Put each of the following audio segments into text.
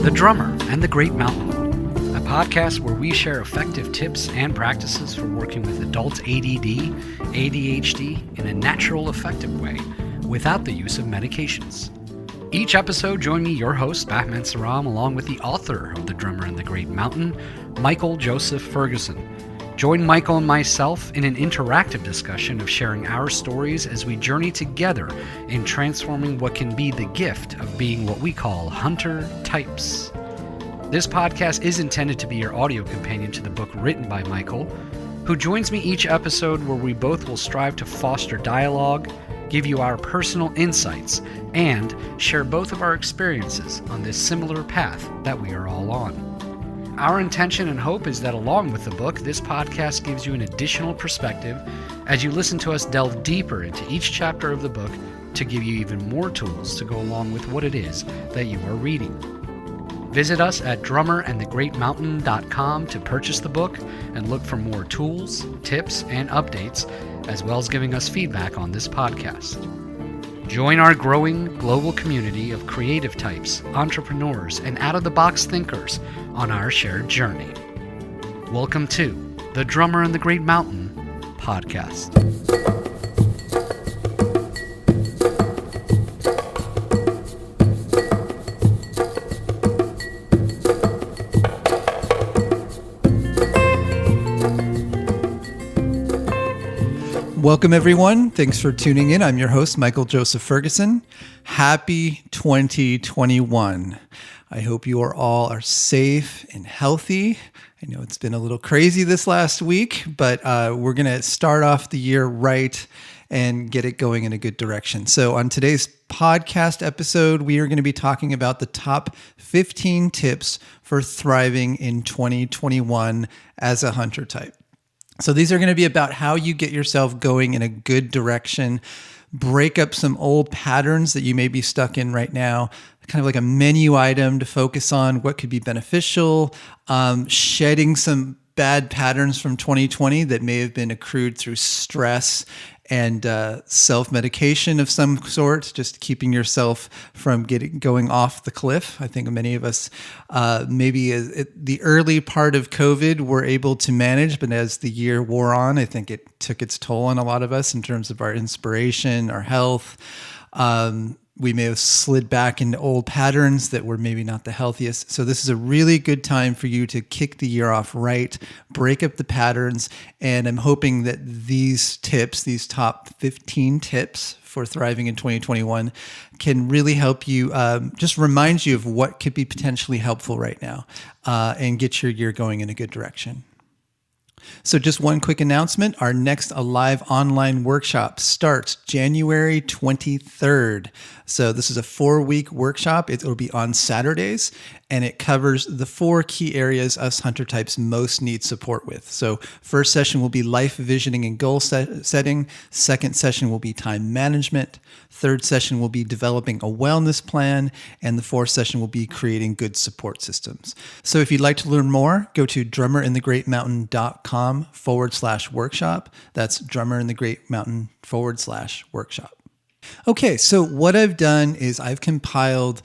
The Drummer and the Great Mountain, a podcast where we share effective tips and practices for working with adults ADD, ADHD in a natural, effective way without the use of medications. Each episode, join me, your host, Batman Saram, along with the author of The Drummer and the Great Mountain, Michael Joseph Ferguson. Join Michael and myself in an interactive discussion of sharing our stories as we journey together in transforming what can be the gift of being what we call hunter types. This podcast is intended to be your audio companion to the book written by Michael, who joins me each episode where we both will strive to foster dialogue, give you our personal insights, and share both of our experiences on this similar path that we are all on. Our intention and hope is that along with the book, this podcast gives you an additional perspective as you listen to us delve deeper into each chapter of the book to give you even more tools to go along with what it is that you are reading. Visit us at drummerandthegreatmountain.com to purchase the book and look for more tools, tips, and updates, as well as giving us feedback on this podcast. Join our growing global community of creative types, entrepreneurs, and out-of-the-box thinkers on our shared journey. Welcome to The Drummer and the Great Mountain podcast. Welcome, everyone. Thanks for tuning in. I'm your host, Michael Joseph Ferguson. Happy 2021. I hope you are safe and healthy. I know it's been a little crazy this last week, but we're going to start off the year right and get it going in a good direction. So on today's podcast episode, we are going to be talking about the top 15 tips for thriving in 2021 as a hunter type. So these are going to be about how you get yourself going in a good direction, break up some old patterns that you may be stuck in right now, kind of like a menu item to focus on what could be beneficial, shedding some bad patterns from 2020 that may have been accrued through stress and self-medication of some sort, just keeping yourself from going off the cliff. I think many of us, maybe the early part of COVID, were able to manage, but as the year wore on, I think it took its toll on a lot of us in terms of our inspiration, our health. We may have slid back into old patterns that were maybe not the healthiest. So this is a really good time for you to kick the year off right, break up the patterns. And I'm hoping that these tips, these top 15 tips for thriving in 2021, can really help you, just remind you of what could be potentially helpful right now, and get your year going in a good direction. So just one quick announcement. Our next live online workshop starts January 23rd. So this is a 4-week workshop. It will be on Saturdays, and it covers the 4 key areas us hunter types most need support with. So first session will be life visioning and goal setting. Second session will be time management. Third session will be developing a wellness plan. And the fourth session will be creating good support systems. So if you'd like to learn more, go to drummerandthegreatmountain.com/workshop. That's drummerandthegreatmountain/workshop. Okay, so what I've done is I've compiled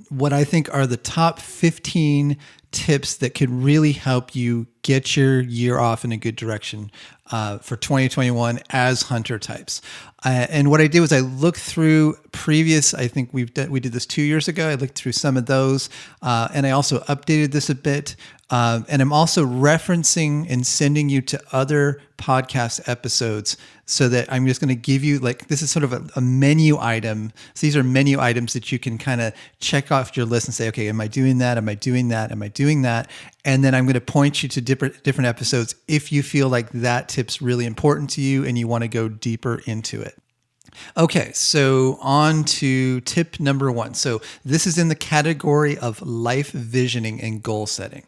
what I think are the top 15 tips that could really help you get your year off in a good direction for 2021 as hunter types. And what I did was I looked through previous, I think we did this 2 years ago. I looked through some of those, and I also updated this a bit. And I'm also referencing and sending you to other podcast episodes so that I'm just going to give you, this is sort of a menu item. So these are menu items that you can kind of check off your list and say, okay, am I doing that? Am I doing that? Am I doing that? And then I'm going to point you to different episodes if you feel like that tip's really important to you and you want to go deeper into it. Okay, so on to tip number 1. So this is in the category of life visioning and goal setting.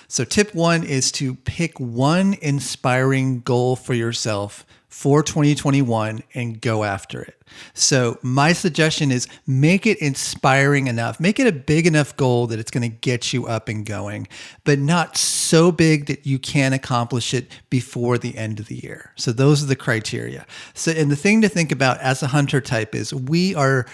So tip 1 is to pick one inspiring goal for yourself for 2021 and go after it. So my suggestion is make it inspiring enough. Make it a big enough goal that it's going to get you up and going, but not so big that you can't accomplish it before the end of the year. So those are the criteria. So, and the thing to think about as a hunter type is we are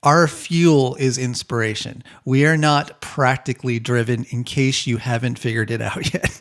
Our fuel is inspiration. We are not practically driven, in case you haven't figured it out yet.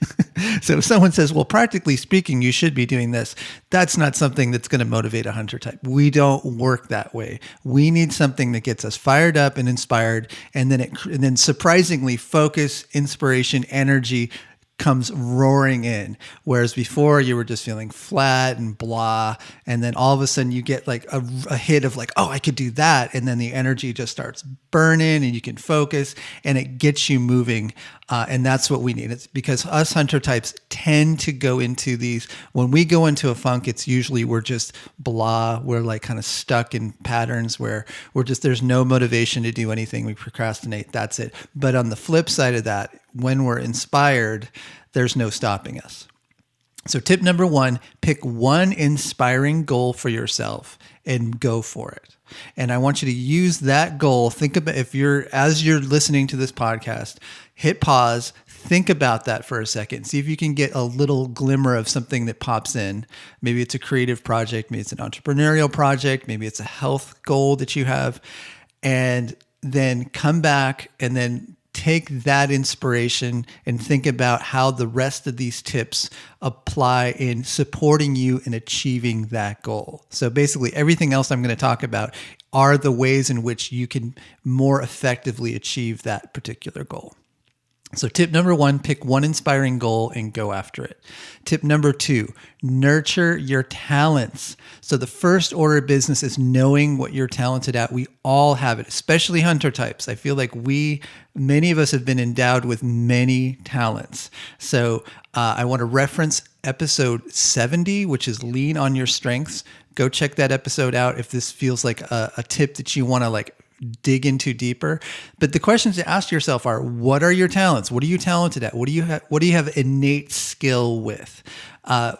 So if someone says, well, practically speaking, you should be doing this, that's not something that's going to motivate a hunter type. We don't work that way. We need something that gets us fired up and inspired, and then surprisingly, focus, inspiration, energy comes roaring in. Whereas before you were just feeling flat and blah. And then all of a sudden you get like a hit of like, oh, I could do that. And then the energy just starts burning and you can focus and it gets you moving. And that's what we need. It's because us hunter types tend to go into these, when we go into a funk, it's usually we're just blah. We're like kind of stuck in patterns where there's no motivation to do anything. We procrastinate. That's it. But on the flip side of that, when we're inspired, there's no stopping us. So tip number 1, pick one inspiring goal for yourself and go for it. And I want you to use that goal. Think about as you're listening to this podcast, hit pause, think about that for a second. See if you can get a little glimmer of something that pops in. Maybe it's a creative project, maybe it's an entrepreneurial project, maybe it's a health goal that you have. And then come back and then take that inspiration and think about how the rest of these tips apply in supporting you in achieving that goal. So basically everything else I'm going to talk about are the ways in which you can more effectively achieve that particular goal. So tip number 1, pick one inspiring goal and go after it. Tip number 2, nurture your talents. So the first order of business is knowing what you're talented at. We all have it, especially hunter types. I feel like many of us have been endowed with many talents. So I want to reference episode 70, which is Lean on Your Strengths. Go check that episode out if this feels like a tip that you want to dig into deeper. But the questions to ask yourself are, what are your talents? What are you talented at? What do you have innate skill with?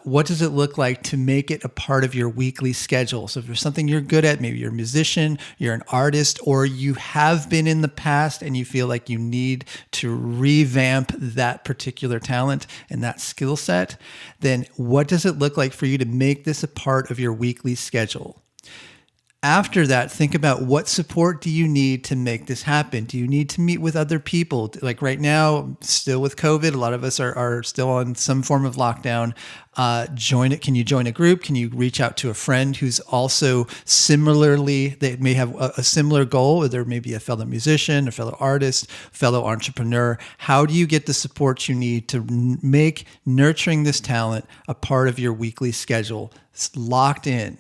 What does it look like to make it a part of your weekly schedule? So if there's something you're good at, maybe you're a musician, you're an artist, or you have been in the past and you feel like you need to revamp that particular talent and that skill set, then what does it look like for you to make this a part of your weekly schedule? After that, think about what support do you need to make this happen? Do you need to meet with other people? Like right now, still with COVID, a lot of us are still on some form of lockdown. Join it. Can you join a group? Can you reach out to a friend who's also they may have a similar goal, or there may be a fellow musician, a fellow artist, fellow entrepreneur. How do you get the support you need to make nurturing this talent a part of your weekly schedule? It's locked in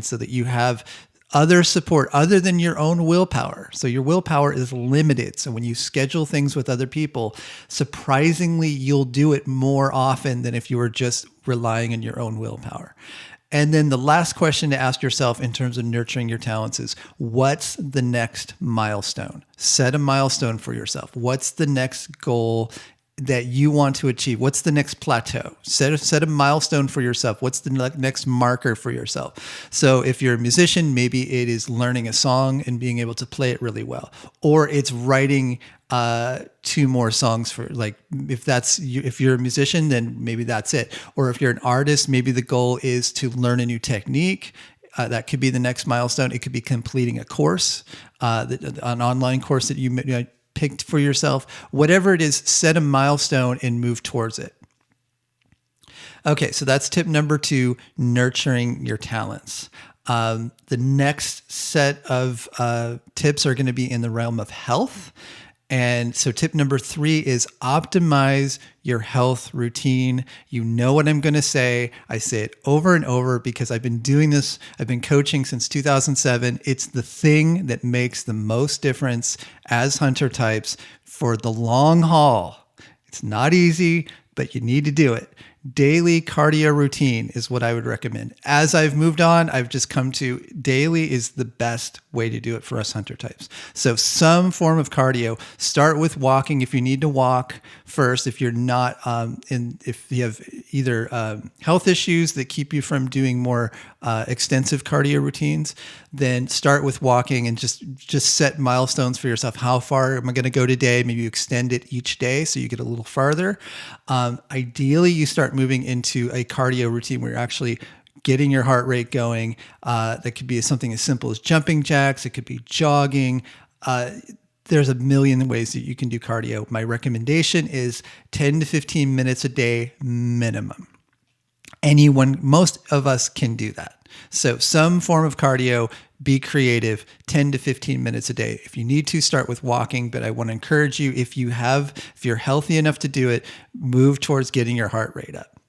so that you have other support other than your own willpower. So your willpower is limited. So when you schedule things with other people, surprisingly, you'll do it more often than if you were just relying on your own willpower. And then the last question to ask yourself in terms of nurturing your talents is, what's the next milestone? Set a milestone for yourself. What's the next goal that you want to achieve? What's the next plateau? Set a milestone for yourself. What's the next marker for yourself? So if you're a musician, maybe it is learning a song and being able to play it really well, or it's writing 2 more songs for, like, if you're a musician, then maybe that's it. Or if you're an artist, maybe the goal is to learn a new technique. That could be the next milestone. It could be completing a course, an online course that you picked for yourself. Whatever it is, set a milestone and move towards it. Okay, so that's tip number 2, nurturing your talents. The next set of tips are going to be in the realm of health. And so tip number 3 is optimize your health routine. You know what I'm going to say. I say it over and over because I've been doing this. I've been coaching since 2007. It's the thing that makes the most difference as hunter types for the long haul. It's not easy, but you need to do it. Daily cardio routine is what I would recommend. As I've moved on, I've just come to if is the best way to do it for us hunter types. So some form of cardio. Start with walking if you need to walk first. If you're not if you have either health issues that keep you from doing more extensive cardio routines, then start with walking and just set milestones for yourself. How far am I going to go today? Maybe you extend it each day so you get a little farther. Ideally, you start moving into a cardio routine where you're actually getting your heart rate going. That could be something as simple as jumping jacks. It could be jogging. There's a million ways that you can do cardio. My recommendation is 10 to 15 minutes a day minimum. Most of us can do that. So some form of cardio, be creative, 10 to 15 minutes a day. If you need to, start with walking, but I want to encourage you, if you're healthy enough to do it, move towards getting your heart rate up.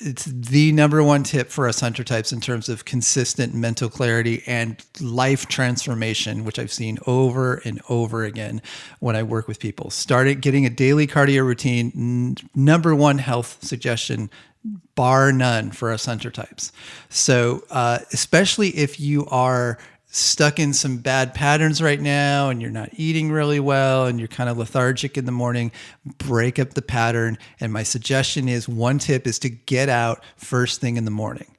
It's the number one tip for us hunter types in terms of consistent mental clarity and life transformation, which I've seen over and over again when I work with people. Starting getting a daily cardio routine, number one health suggestion, bar none for us hunter types. So especially if you are stuck in some bad patterns right now and you're not eating really well and you're kind of lethargic in the morning, break up the pattern. And my suggestion is, one tip is to get out first thing in the morning.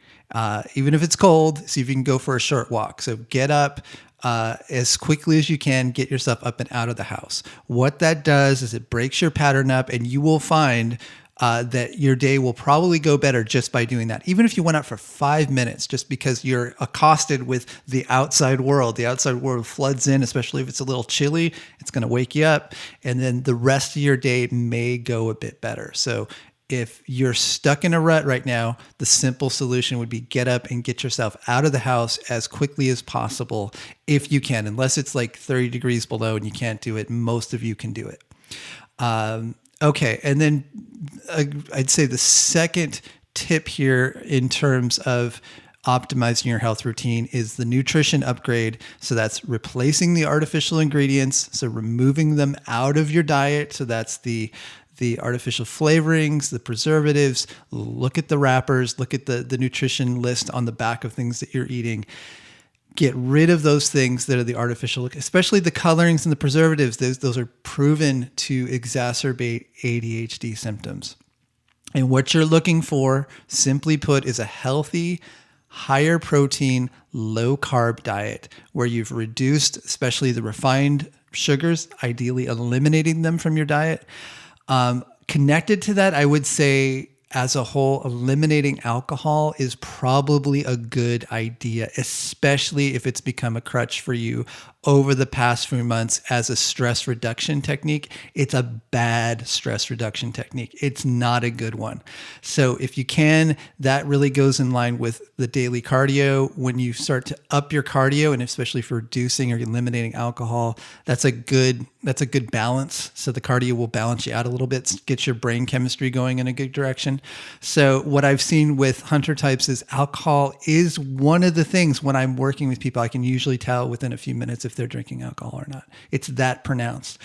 Even if it's cold, see if you can go for a short walk. So get up as quickly as you can, get yourself up and out of the house. What that does is it breaks your pattern up, and you will find that your day will probably go better just by doing that. Even if you went out for 5 minutes, just because you're accosted with the outside world. The outside world floods in, especially if it's a little chilly, it's going to wake you up. And then the rest of your day may go a bit better. So if you're stuck in a rut right now, the simple solution would be get up and get yourself out of the house as quickly as possible if you can. Unless it's like 30 degrees below and you can't do it, most of you can do it. Okay, and then I'd say the second tip here in terms of optimizing your health routine is the nutrition upgrade. So that's replacing the artificial ingredients, so removing them out of your diet. So that's the artificial flavorings, the preservatives. Look at the wrappers, look at the nutrition list on the back of things that you're eating. Get rid of those things that are the artificial, especially the colorings and the preservatives. Those are proven to exacerbate ADHD symptoms. And what you're looking for, simply put, is a healthy, higher protein, low carb diet where you've reduced, especially the refined sugars, ideally eliminating them from your diet. Connected to that, I would say, as a whole, eliminating alcohol is probably a good idea, especially if it's become a crutch for you over the past few months as a stress reduction technique. It's a bad stress reduction technique. It's not a good one. So if you can, that really goes in line with the daily cardio. When you start to up your cardio, and especially for reducing or eliminating alcohol, that's a good balance. So the cardio will balance you out a little bit, get your brain chemistry going in a good direction. So what I've seen with hunter types is alcohol is one of the things when I'm working with people, I can usually tell within a few minutes if they're drinking alcohol or not. It's that pronounced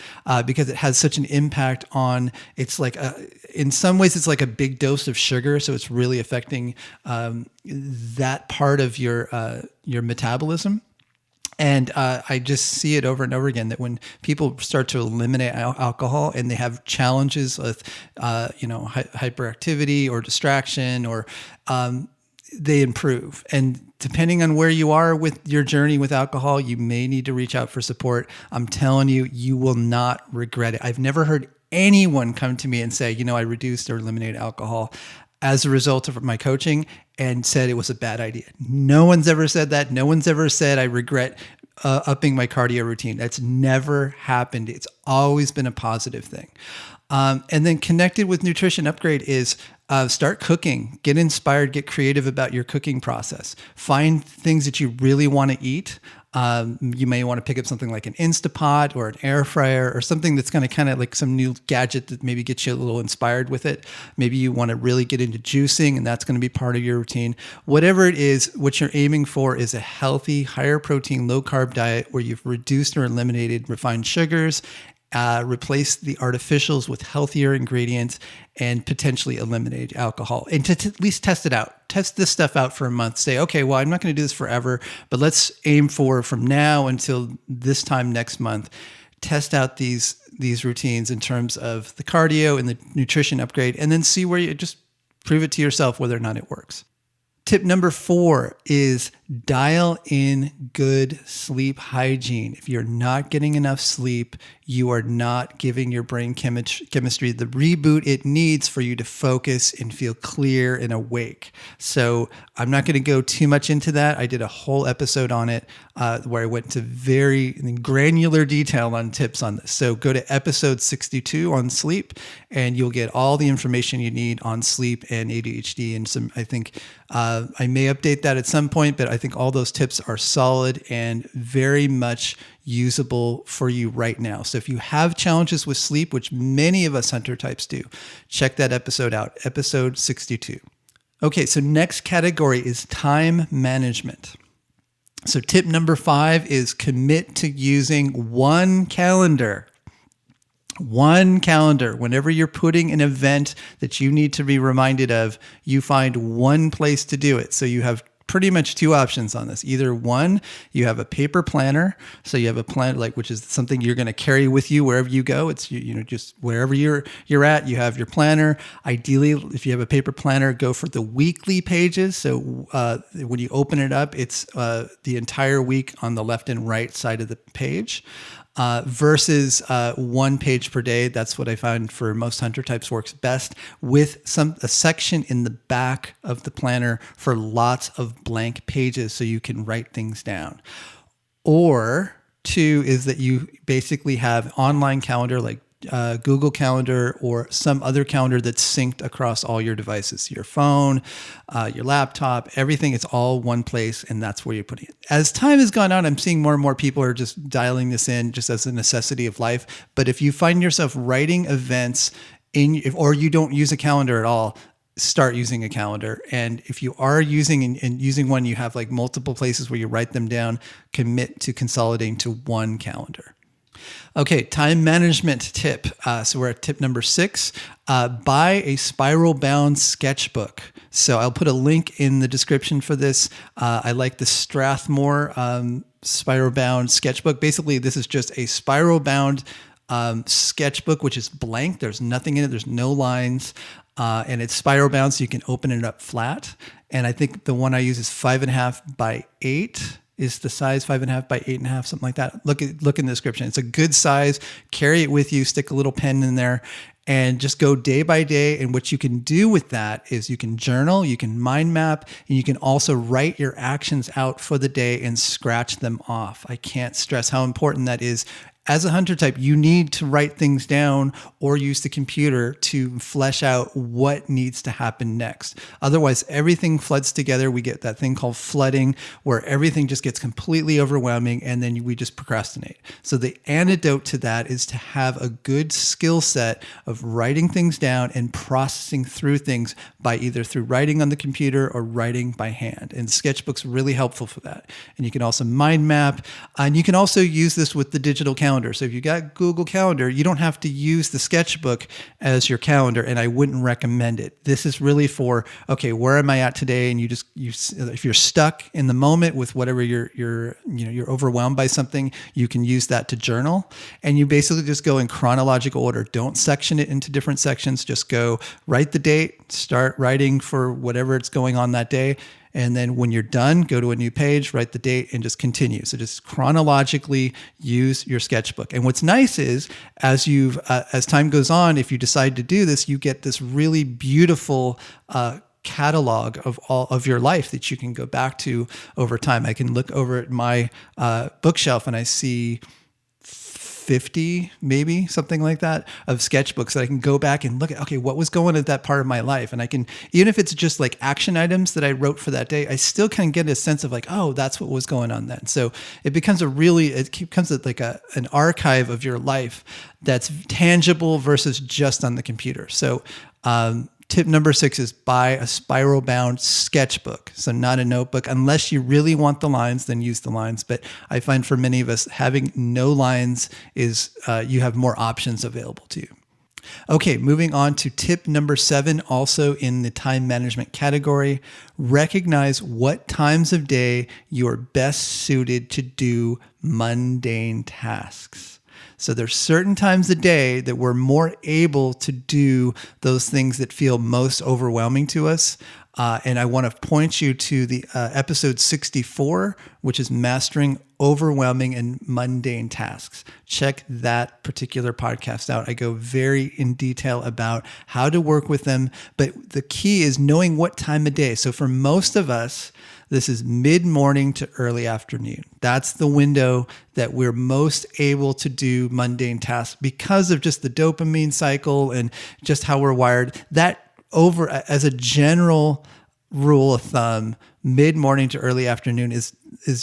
because it has such an impact on, it's like, in some ways it's like a big dose of sugar. So it's really affecting that part of your metabolism. And I just see it over and over again that when people start to eliminate alcohol and they have challenges with, hyperactivity or distraction, or they improve. And depending on where you are with your journey with alcohol, you may need to reach out for support. I'm telling you, you will not regret it. I've never heard anyone come to me and say, I reduced or eliminated alcohol as a result of my coaching and said it was a bad idea. No one's ever said that. No one's ever said I regret upping my cardio routine. That's never happened. It's always been a positive thing. And then connected with nutrition upgrade is start cooking, get inspired, get creative about your cooking process. Find things that you really want to eat. You may want to pick up something like an Instapot or an air fryer or something that's going to kind of like some new gadget that maybe gets you a little inspired with it. Maybe you want to really get into juicing and that's going to be part of your routine. Whatever it is, what you're aiming for is a healthy, higher protein, low carb diet where you've reduced or eliminated refined sugars, replace the artificials with healthier ingredients, and potentially eliminate alcohol. And to at least test it out. Test this stuff out for a month. Say, okay, well, I'm not going to do this forever, but let's aim for from now until this time next month. Test out these routines in terms of the cardio and the nutrition upgrade, and then see where you just prove it to yourself whether or not it works. Tip number 4 is dial in good sleep hygiene. If you're not getting enough sleep, you are not giving your brain chemistry the reboot it needs for you to focus and feel clear and awake. So I'm not going to go too much into that. I did a whole episode on it where I went to very granular detail on tips on this. So go to episode 62 on sleep, and you'll get all the information you need on sleep and ADHD. And some, I think I may update that at some point, but I think all those tips are solid and very much usable for you right now. So if you have challenges with sleep, which many of us hunter types do, check that episode out, episode 62. Okay, so next category is time management. So tip number 5 is commit to using one calendar. One calendar. Whenever you're putting an event that you need to be reminded of, you find one place to do it. So you have pretty much 2 options on this. Either one, you have a paper planner. So you have a planner, which is something you're going to carry with you wherever you go. It's, just wherever you're at, you have your planner. Ideally, if you have a paper planner, go for the weekly pages. So when you open it up, it's the entire week on the left and right side of the page. Versus 1 page per day. That's what I found for most hunter types works best, with a section in the back of the planner for lots of blank pages so you can write things down. Or 2 is that you basically have online calendar like Google Calendar or some other calendar that's synced across all your devices, your phone, your laptop, everything. It's all one place, and that's where you're putting it. As time has gone on, I'm seeing more and more people are just dialing this in just as a necessity of life. But if you find yourself writing events or you don't use a calendar at all, start using a calendar. And if you are using one, you have like multiple places where you write them down, commit to consolidating to one calendar. Okay, time management tip. So we're at tip number 6. Buy a spiral-bound sketchbook. So I'll put a link in the description for this. I like the Strathmore spiral-bound sketchbook. Basically, this is just a spiral-bound sketchbook, which is blank. There's nothing in it. There's no lines. And it's spiral-bound, so you can open it up flat. And I think the one I use is 5.5 by 8. Is the size 5.5 by 8.5, something like that. Look in the description. It's a good size. Carry it with you. Stick a little pen in there, and just go day by day. And what you can do with that is you can journal, you can mind map, and you can also write your actions out for the day and scratch them off. I can't stress how important that is. As a hunter type, you need to write things down or use the computer to flesh out what needs to happen next. Otherwise, everything floods together. We get that thing called flooding, where everything just gets completely overwhelming, and then we just procrastinate. So the antidote to that is to have a good skill set of writing things down and processing through things by either through writing on the computer or writing by hand. And Sketchbook's really helpful for that. And you can also mind map, and you can also use this with the digital calendar. So if you got Google Calendar, you don't have to use the sketchbook as your calendar, and I wouldn't recommend it. This is really for, okay, where am I at today? And if you're stuck in the moment with whatever you're overwhelmed by something, you can use that to journal. And you basically just go in chronological order. Don't section it into different sections. Just go write the date, start writing for whatever it's going on that day. And then when you're done, go to a new page, write the date, and just continue. So just chronologically use your sketchbook. And what's nice is as time goes on, if you decide to do this, you get this really beautiful catalog of all of your life that you can go back to over time. I can look over at my bookshelf and I see 50, maybe something like that, of sketchbooks that I can go back and look at, okay, what was going on at that part of my life? And I can, even if it's just like action items that I wrote for that day, I still can get a sense of like, oh, that's what was going on then. So it becomes like an archive of your life that's tangible versus just on the computer. So, tip number 6 is buy a spiral-bound sketchbook. So not a notebook. Unless you really want the lines, then use the lines. But I find for many of us, having no lines is you have more options available to you. Okay, moving on to tip number 7, also in the time management category. Recognize what times of day you are best suited to do mundane tasks. So there's certain times a day that we're more able to do those things that feel most overwhelming to us. And I want to point you to the episode 64, which is Mastering Overwhelming and Mundane Tasks. Check that particular podcast out. I go very in detail about how to work with them. But the key is knowing what time of day. So for most of us, this is mid-morning to early afternoon. That's the window that we're most able to do mundane tasks because of just the dopamine cycle and just how we're wired. That over as a general rule of thumb, mid-morning to early afternoon is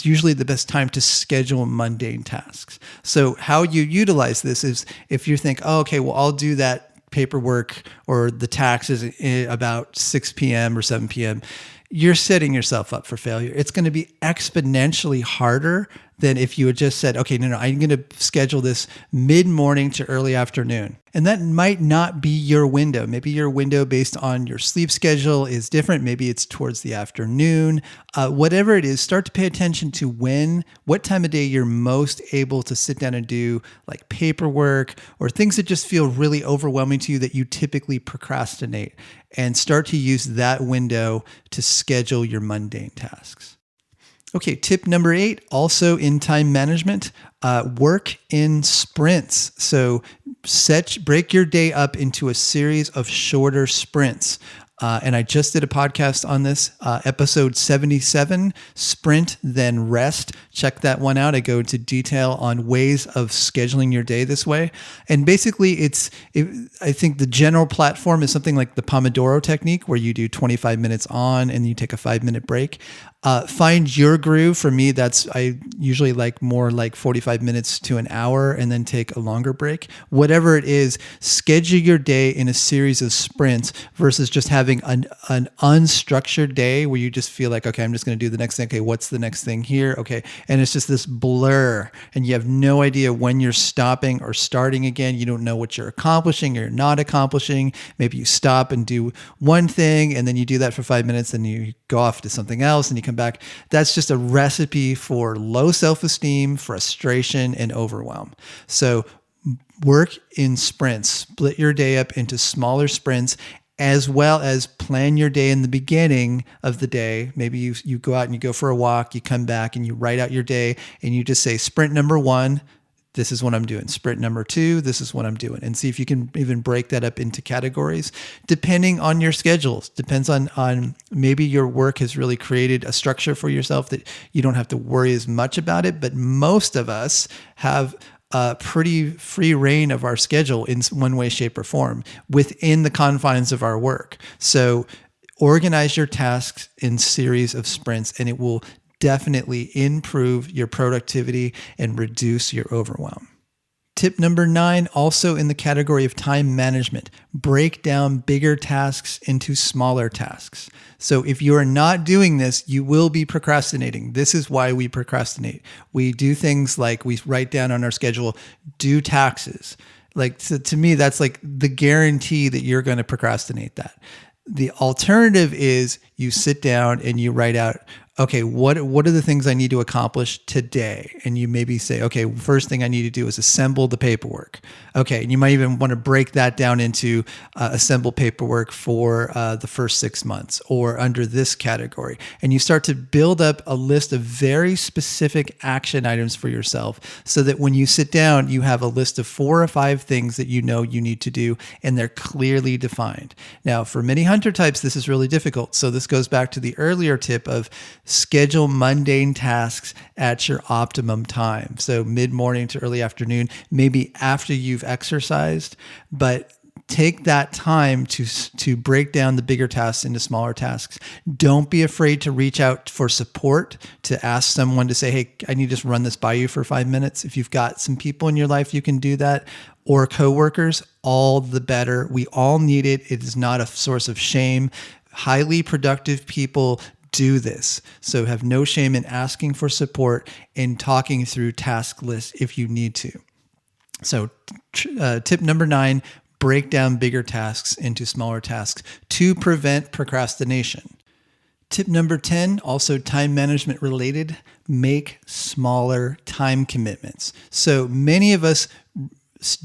usually the best time to schedule mundane tasks. So how you utilize this is if you think, oh, okay, well, I'll do that paperwork or the taxes about 6 p.m. or 7 p.m., you're setting yourself up for failure. It's going to be exponentially harder than if you had just said, okay, no, I'm going to schedule this mid-morning to early afternoon. And that might not be your window. Maybe your window based on your sleep schedule is different. Maybe it's towards the afternoon. Whatever it is, start to pay attention to what time of day you're most able to sit down and do like paperwork or things that just feel really overwhelming to you that you typically procrastinate, and start to use that window to schedule your mundane tasks. Okay, tip number 8, also in time management, work in sprints. So break your day up into a series of shorter sprints. And I just did a podcast on this, episode 77, Sprint Then Rest. Check that one out. I go into detail on ways of scheduling your day this way. And basically, I think the general platform is something like the Pomodoro technique, where you do 25 minutes on and you take a 5-minute break. Find your groove. For me, I usually like more like 45 minutes to an hour and then take a longer break. Whatever it is, schedule your day in a series of sprints versus just having an unstructured day where you just feel like, okay, I'm just going to do the next thing. Okay, what's the next thing here? Okay. And it's just this blur and you have no idea when you're stopping or starting again. You don't know what you're accomplishing or not accomplishing. Maybe you stop and do one thing and then you do that for 5 minutes and you go off to something else and you come back. That's just a recipe for low self-esteem, frustration, and overwhelm. So work in sprints. Split your day up into smaller sprints, as well as plan your day in the beginning of the day. Maybe you go out and you go for a walk, you come back and you write out your day and you just say, sprint number 1, this is what I'm doing. Sprint number 2, this is what I'm doing. And see if you can even break that up into categories depending on your schedules. Depends on maybe your work has really created a structure for yourself that you don't have to worry as much about it. But most of us have a pretty free reign of our schedule in one way, shape, or form within the confines of our work. So organize your tasks in series of sprints, and it will definitely improve your productivity and reduce your overwhelm. Tip number 9, also in the category of time management, break down bigger tasks into smaller tasks. So if you are not doing this, you will be procrastinating. This is why we procrastinate. We do things like we write down on our schedule, do taxes. Like to me, that's like the guarantee that you're going to procrastinate that. The alternative is you sit down and you write out, okay, what are the things I need to accomplish today? And you maybe say, okay, first thing I need to do is assemble the paperwork. Okay, and you might even want to break that down into assemble paperwork for the first 6 months or under this category. And you start to build up a list of very specific action items for yourself so that when you sit down, you have a list of 4 or 5 things that you know you need to do, and they're clearly defined. Now, for many hunter types, this is really difficult. So this goes back to the earlier tip of schedule mundane tasks at your optimum time. So mid-morning to early afternoon, maybe after you've exercised, but take that time to break down the bigger tasks into smaller tasks. Don't be afraid to reach out for support, to ask someone to say, hey, I need to just run this by you for 5 minutes. If you've got some people in your life, you can do that, or coworkers, all the better. We all need it. It is not a source of shame. Highly productive people do this. So have no shame in asking for support and talking through task lists if you need to. So tip number 9, break down bigger tasks into smaller tasks to prevent procrastination. Tip number 10, also time management related, make smaller time commitments. So many of us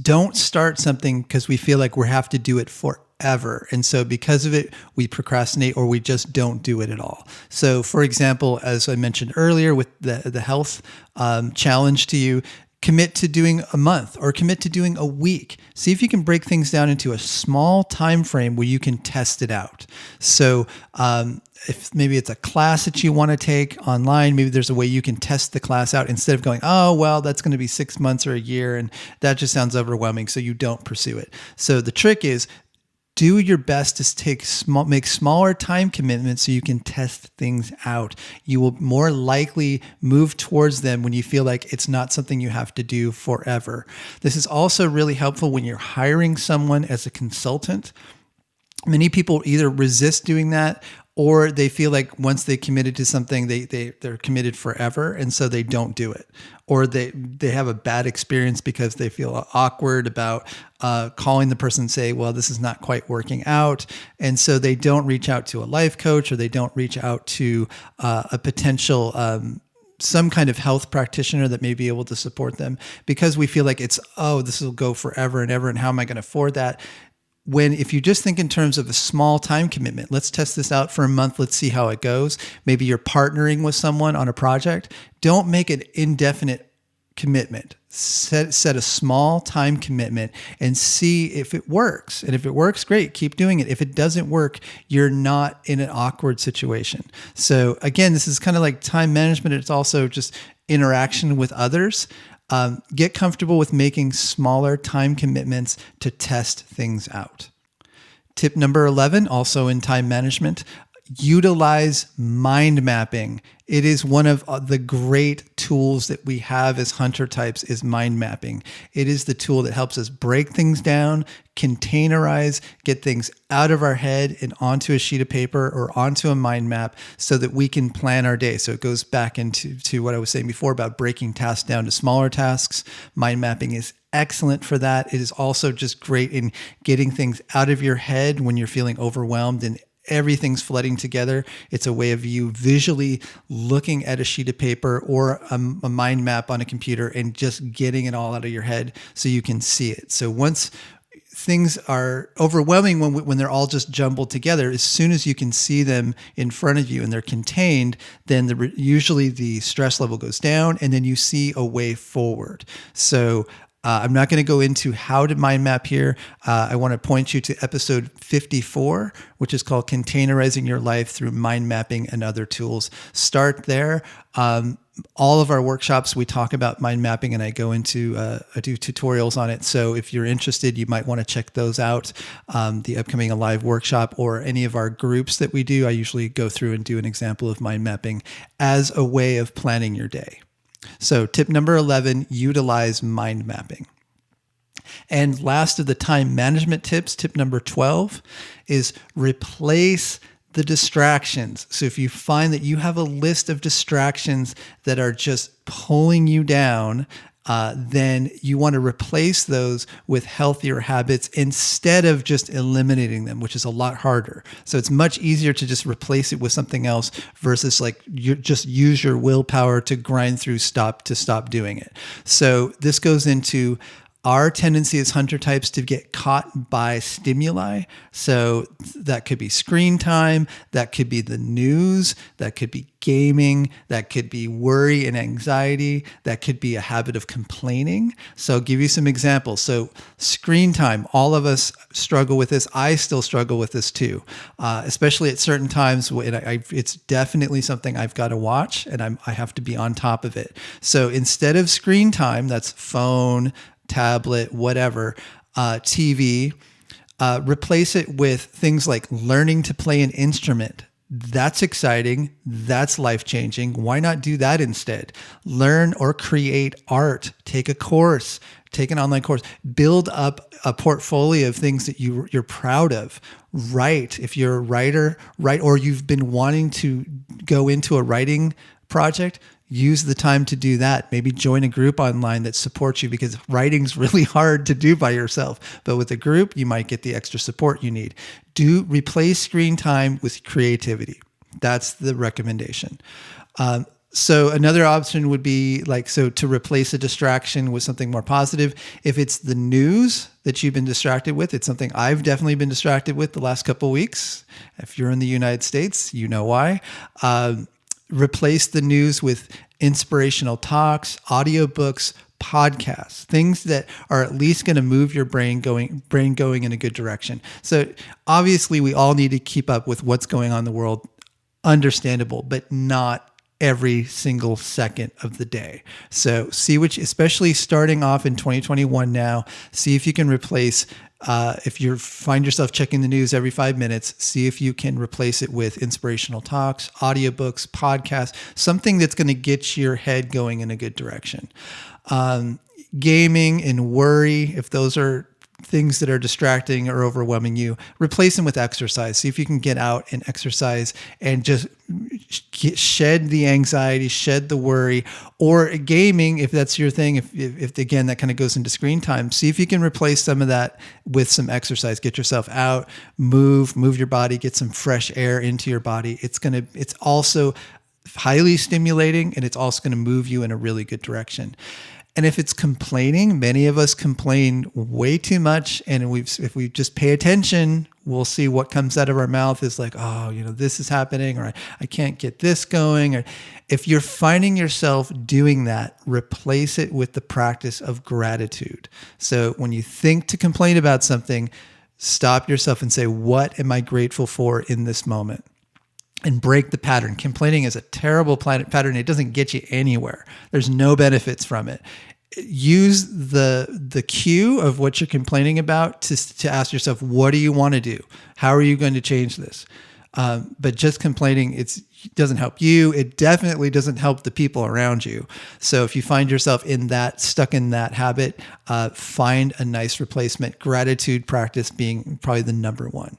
Don't start something because we feel like we have to do it forever. And so because of it, we procrastinate or we just don't do it at all. So for example, as I mentioned earlier with the health challenge to you, commit to doing a month or commit to doing a week. See if you can break things down into a small time frame where you can test it out. So if maybe it's a class that you want to take online, maybe there's a way you can test the class out instead of going, oh, well, that's going to be 6 months or a year. And that just sounds overwhelming. So you don't pursue it. So the trick is do your best to make smaller time commitments so you can test things out. You will more likely move towards them when you feel like it's not something you have to do forever. This is also really helpful when you're hiring someone as a consultant. Many people either resist doing that or they feel like once they committed to something, they're committed forever, and so they don't do it. Or they have a bad experience because they feel awkward about calling the person and say, well, this is not quite working out. And so they don't reach out to a life coach or they don't reach out to a potential some kind of health practitioner that may be able to support them because we feel like this will go forever and ever, and how am I going to afford that? When if you just think in terms of a small time commitment, let's test this out for a month. Let's see how it goes. Maybe you're partnering with someone on a project. Don't make an indefinite commitment. Set a small time commitment and see if it works. And if it works, great, keep doing it. If it doesn't work, you're not in an awkward situation. So again, this is kind of like time management. It's also just interaction with others. Get comfortable with making smaller time commitments to test things out. Tip number 11, also in time management, utilize mind mapping. It is one of the great tools that we have as hunter types is mind mapping. It is the tool that helps us break things down, containerize, get things out of our head and onto a sheet of paper or onto a mind map so that we can plan our day. So it goes back into what I was saying before about breaking tasks down to smaller tasks. Mind mapping is excellent for that. It is also just great in getting things out of your head when you're feeling overwhelmed and everything's flooding together. It's a way of you visually looking at a sheet of paper or a mind map on a computer and just getting it all out of your head so you can see it. So once things are overwhelming when they're all just jumbled together, as soon as you can see them in front of you and they're contained, then usually the stress level goes down and then you see a way forward. So I'm not going to go into how to mind map here. I want to point you to episode 54, which is called Containerizing Your Life Through Mind Mapping and Other Tools. Start there. All of our workshops, we talk about mind mapping and I do tutorials on it. So if you're interested, you might want to check those out. The upcoming Alive workshop or any of our groups that we do, I usually go through and do an example of mind mapping as a way of planning your day. So tip number 11, utilize mind mapping. And last of the time management tips, tip number 12 is replace the distractions. So if you find that you have a list of distractions that are just pulling you down, then you want to replace those with healthier habits instead of just eliminating them, which is a lot harder. So it's much easier to just replace it with something else versus like you just use your willpower to grind through to stop doing it. So this goes into our tendency as hunter types to get caught by stimuli. So that could be screen time, that could be the news, that could be gaming, that could be worry and anxiety, that could be a habit of complaining. So I'll give you some examples. So screen time, all of us struggle with this. I still struggle with this too, especially at certain times when it's definitely something I've got to watch and I have to be on top of it. So instead of screen time, that's phone, tablet, whatever, TV, replace it with things like learning to play an instrument. That's exciting. That's life-changing. Why not do that instead? Learn or create art. Take a course. Take an online course. Build up a portfolio of things that you're proud of. Write. If you're a writer, write, or you've been wanting to go into a writing project, use the time to do that. Maybe join a group online that supports you because writing's really hard to do by yourself. But with a group, you might get the extra support you need. Replace screen time with creativity. That's the recommendation. So another option would be to replace a distraction with something more positive. If it's the news that you've been distracted with, it's something I've definitely been distracted with the last couple of weeks. If you're in the United States, you know why. Replace the news with inspirational talks, audiobooks, podcasts, things that are at least going to move your brain going in a good direction. So obviously we all need to keep up with what's going on in the world. Understandable, but not every single second of the day. So especially starting off in 2021 now, see if you can replace, if you find yourself checking the news every 5 minutes, see if you can replace it with inspirational talks, audiobooks, podcasts, something that's going to get your head going in a good direction. Gaming and worry, if those are things that are distracting or overwhelming you, replace them with exercise. See if you can get out and exercise and just shed the anxiety, shed the worry. Or gaming, if that's your thing, if again, that kind of goes into screen time, see if you can replace some of that with some exercise. Get yourself out, move your body, get some fresh air into your body. It's also highly stimulating, and it's also going to move you in a really good direction. And if it's complaining, many of us complain way too much. And if we just pay attention, we'll see what comes out of our mouth is like, oh, this is happening, or I can't get this going. Or if you're finding yourself doing that, replace it with the practice of gratitude. So when you think to complain about something, stop yourself and say, what am I grateful for in this moment? And break the pattern. Complaining is a terrible pattern. It doesn't get you anywhere. There's no benefits from it. Use the cue of what you're complaining about to ask yourself, what do you want to do? How are you going to change this? But just complaining, it doesn't help you. It definitely doesn't help the people around you. So if you find yourself stuck in that habit, find a nice replacement. Gratitude practice being probably the number one.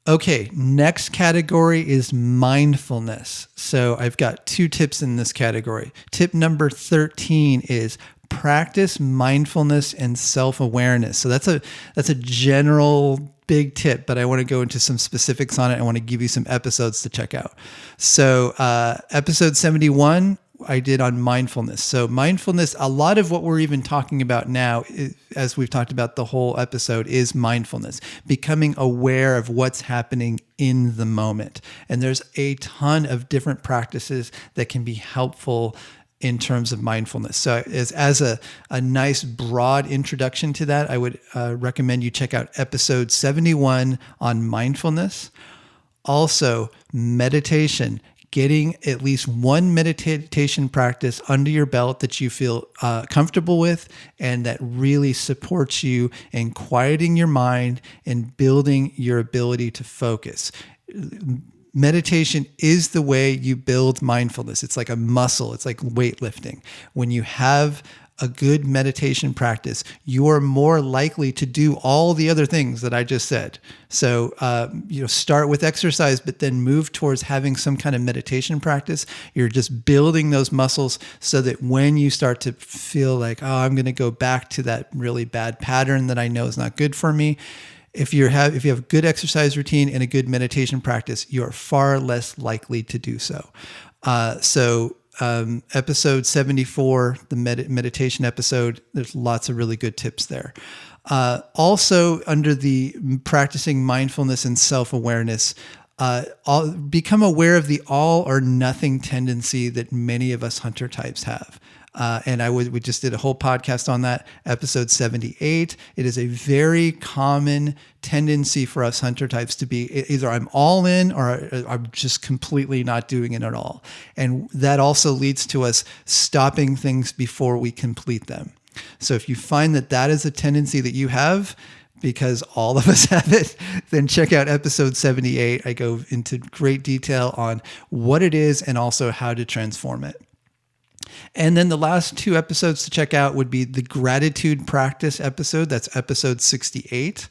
Okay, next category is mindfulness. So I've got 2 tips in this category. Tip number 13 is practice mindfulness and self-awareness. So that's a general big tip, but I want to go into some specifics on it. I want to give you some episodes to check out. So episode 71, I did on mindfulness. So mindfulness, a lot of what we're even talking about now, as we've talked about the whole episode, is mindfulness, becoming aware of what's happening in the moment. And there's a ton of different practices that can be helpful in terms of mindfulness. So as a nice broad introduction to that, I would recommend you check out episode 71 on mindfulness. Also, meditation. Getting at least one meditation practice under your belt that you feel comfortable with and that really supports you in quieting your mind and building your ability to focus. Meditation is the way you build mindfulness. It's like a muscle. It's like weightlifting. When you have a good meditation practice, you are more likely to do all the other things that I just said. So, start with exercise, but then move towards having some kind of meditation practice. You're just building those muscles so that when you start to feel like, oh, I'm going to go back to that really bad pattern that I know is not good for me. If you have a good exercise routine and a good meditation practice, you are far less likely to do so. Episode 74, the meditation episode, there's lots of really good tips there. Also, under the practicing mindfulness and self-awareness, become aware of the all or nothing tendency that many of us hunter types have. We just did a whole podcast on that, episode 78. It is a very common tendency for us hunter types to be either I'm all in or I'm just completely not doing it at all. And that also leads to us stopping things before we complete them. So if you find that is a tendency that you have, because all of us have it, then check out episode 78. I go into great detail on what it is and also how to transform it. And then the last 2 episodes to check out would be the gratitude practice episode. That's episode 68.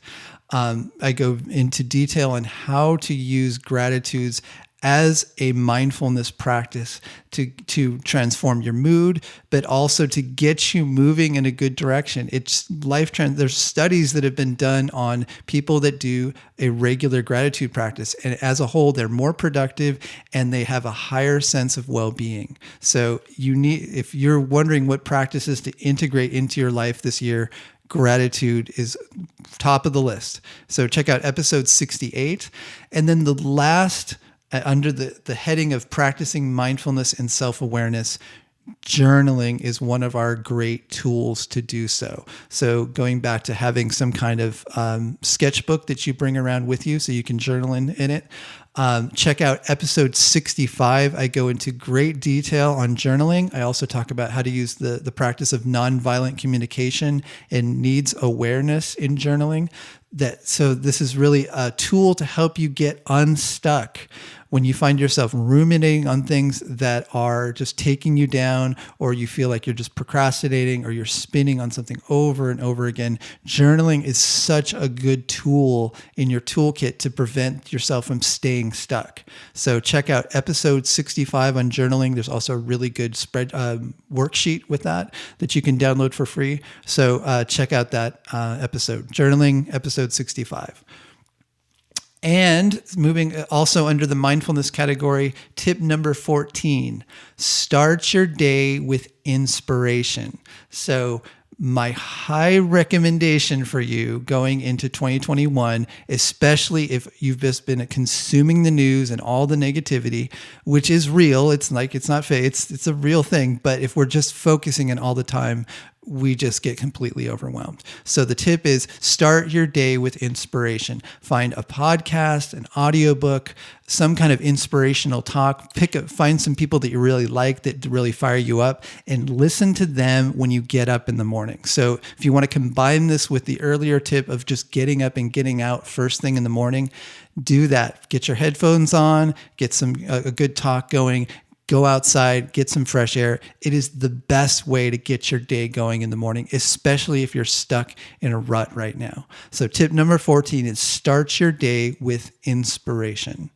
I go into detail on how to use gratitudes as a mindfulness practice to transform your mood, but also to get you moving in a good direction. It's life trend. There's studies that have been done on people that do a regular gratitude practice, and as a whole, they're more productive and they have a higher sense of well-being. So if you're wondering what practices to integrate into your life this year, gratitude is top of the list. So check out episode 68. And then the last, under the heading of practicing mindfulness and self-awareness, journaling is one of our great tools to do so. So going back to having some kind of sketchbook that you bring around with you so you can journal in it. Check out episode 65. I go into great detail on journaling. I also talk about how to use the practice of nonviolent communication and needs awareness in journaling. So this is really a tool to help you get unstuck when you find yourself ruminating on things that are just taking you down, or you feel like you're just procrastinating, or you're spinning on something over and over again. Journaling is such a good tool in your toolkit to prevent yourself from staying stuck. So check out episode 65 on journaling. There's also a really good worksheet with that you can download for free. So check out that episode, journaling episode 65. And moving also under the mindfulness category, tip number 14, start your day with inspiration. So my high recommendation for you going into 2021, especially if you've just been consuming the news and all the negativity, which is real. It's not fake. It's a real thing. But if we're just focusing on all the time, we just get completely overwhelmed. So the tip is start your day with inspiration. Find a podcast, an audiobook, some kind of inspirational talk. Find some people that you really like that really fire you up, and listen to them when you get up in the morning. So if you want to combine this with the earlier tip of just getting up and getting out first thing in the morning, do that. Get your headphones on, get a good talk going. Go outside, get some fresh air. It is the best way to get your day going in the morning, especially if you're stuck in a rut right now. So tip number 14 is start your day with inspiration.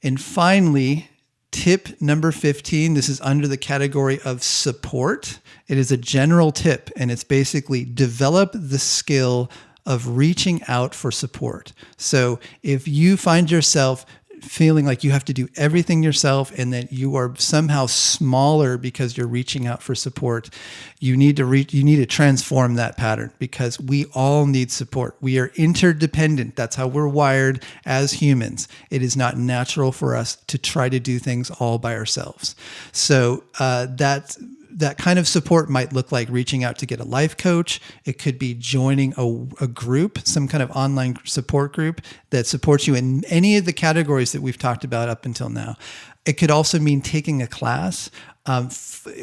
And finally, tip number 15, this is under the category of support. It is a general tip, and it's basically develop the skill of reaching out for support. So if you find yourself feeling like you have to do everything yourself and that you are somehow smaller because you're reaching out for support, you need to transform that pattern, because we all need support. We are interdependent. That's how we're wired as humans. It is not natural for us to try to do things all by ourselves. So that kind of support might look like reaching out to get a life coach. It could be joining a group, some kind of online support group that supports you in any of the categories that we've talked about up until now. It could also mean taking a class.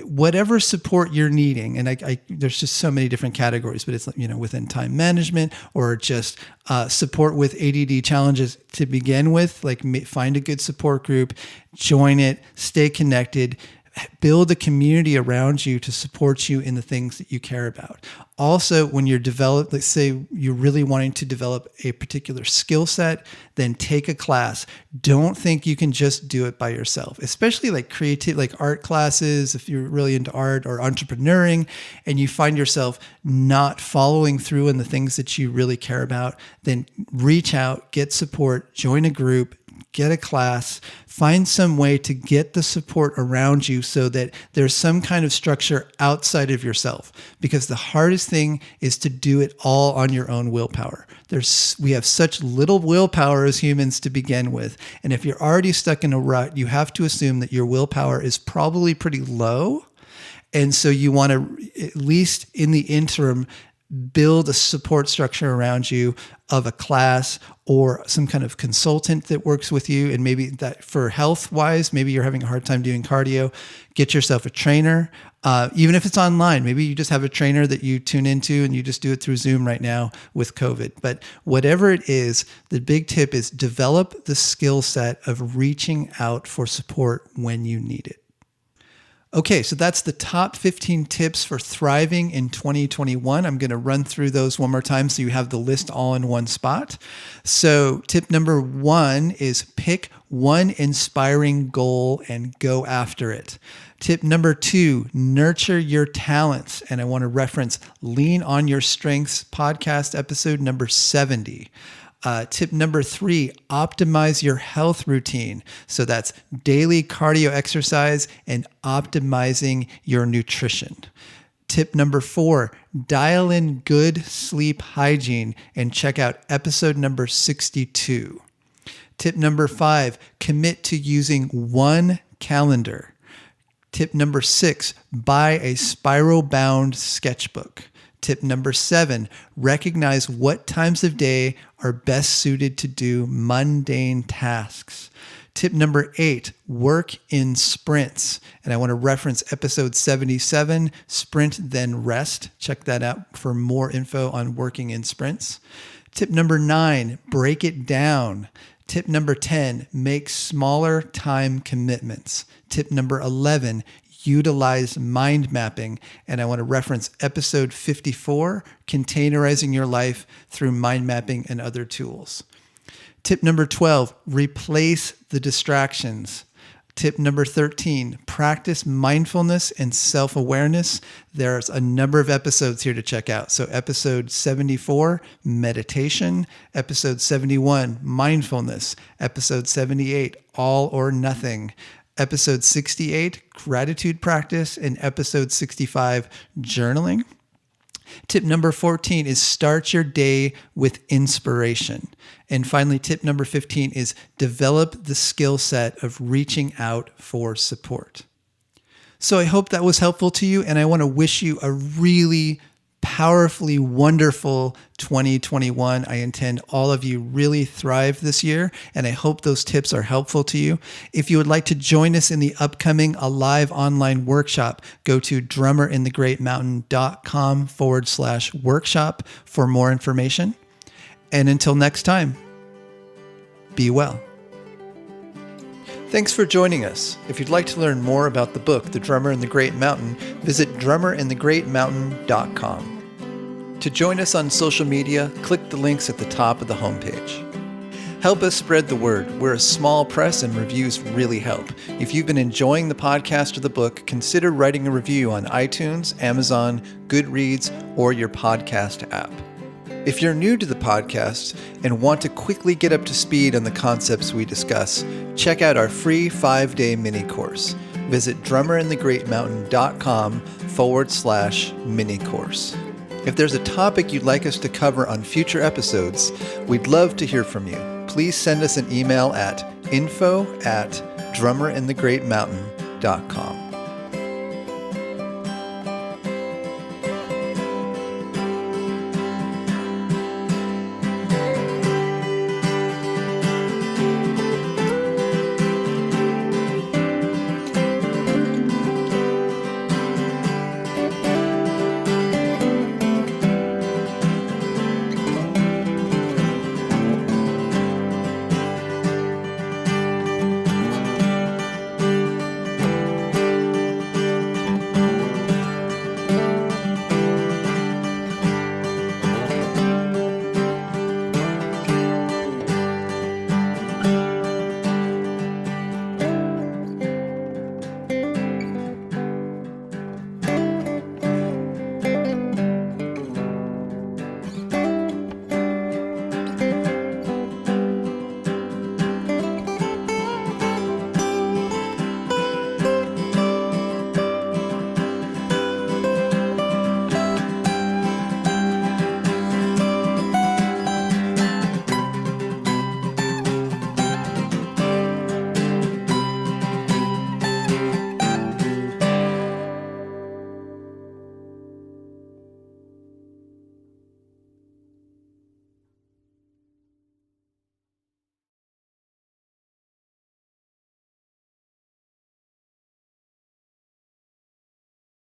Whatever support you're needing, and there's just so many different categories, but it's within time management, or just support with ADD challenges to begin with. Like, find a good support group, join it, stay connected. Build a community around you to support you in the things that you care about. Also, when you're let's say you're really wanting to develop a particular skill set, then take a class. Don't think you can just do it by yourself, especially like art classes. If you're really into art or entrepreneuring and you find yourself not following through in the things that you really care about, then reach out, get support, join a group, get a class, find some way to get the support around you so that there's some kind of structure outside of yourself. Because the hardest thing is to do it all on your own willpower. We have such little willpower as humans to begin with. And if you're already stuck in a rut, you have to assume that your willpower is probably pretty low. And so you want to, at least in the interim, build a support structure around you of a class or some kind of consultant that works with you. And maybe that for health wise, maybe you're having a hard time doing cardio, get yourself a trainer. Even if it's online, maybe you just have a trainer that you tune into and you just do it through Zoom right now with COVID. But whatever it is, the big tip is develop the skill set of reaching out for support when you need it. Okay, so that's the top 15 tips for thriving in 2021. I'm going to run through those one more time so you have the list all in one spot. So tip number 1 is pick one inspiring goal and go after it. Tip number 2, nurture your talents. And I want to reference Lean on Your Strengths podcast episode number 70. Tip number 3, optimize your health routine. So that's daily cardio exercise and optimizing your nutrition. Tip number 4, dial in good sleep hygiene and check out episode number 62. Tip number 5, commit to using one calendar. Tip number 6, buy a spiral-bound sketchbook. Tip number 7, recognize what times of day are best suited to do mundane tasks. Tip number 8, work in sprints. And I want to reference episode 77, Sprint Then Rest. Check that out for more info on working in sprints. Tip number 9, break it down. Tip number 10, make smaller time commitments. Tip number 11, utilize mind mapping. And I want to reference episode 54, containerizing your life through mind mapping and other tools. Tip number 12, replace the distractions. Tip number 13, practice mindfulness and self-awareness. There's a number of episodes here to check out. So episode 74, meditation. Episode 71, mindfulness. Episode 78, all or nothing. Episode 68, gratitude practice. And episode 65, journaling. Tip number 14 is start your day with inspiration. And finally, tip number 15 is develop the skill set of reaching out for support. So I hope that was helpful to you, and I want to wish you a really powerfully wonderful 2021. I intend all of you really thrive this year, and I hope those tips are helpful to you. If you would like to join us in the upcoming Alive online workshop, go to drummerinthegreatmountain.com/workshop for more information. And until next time, be well. Thanks for joining us. If you'd like to learn more about the book, The Drummer in the Great Mountain, visit drummerinthegreatmountain.com. To join us on social media, click the links at the top of the homepage. Help us spread the word. We're a small press and reviews really help. If you've been enjoying the podcast or the book, consider writing a review on iTunes, Amazon, Goodreads, or your podcast app. If you're new to the podcast and want to quickly get up to speed on the concepts we discuss, check out our free 5-day mini course. Visit drummerinthegreatmountain.com/mini course. If there's a topic you'd like us to cover on future episodes, we'd love to hear from you. Please send us an email at info@drummerinthegreatmountain.com.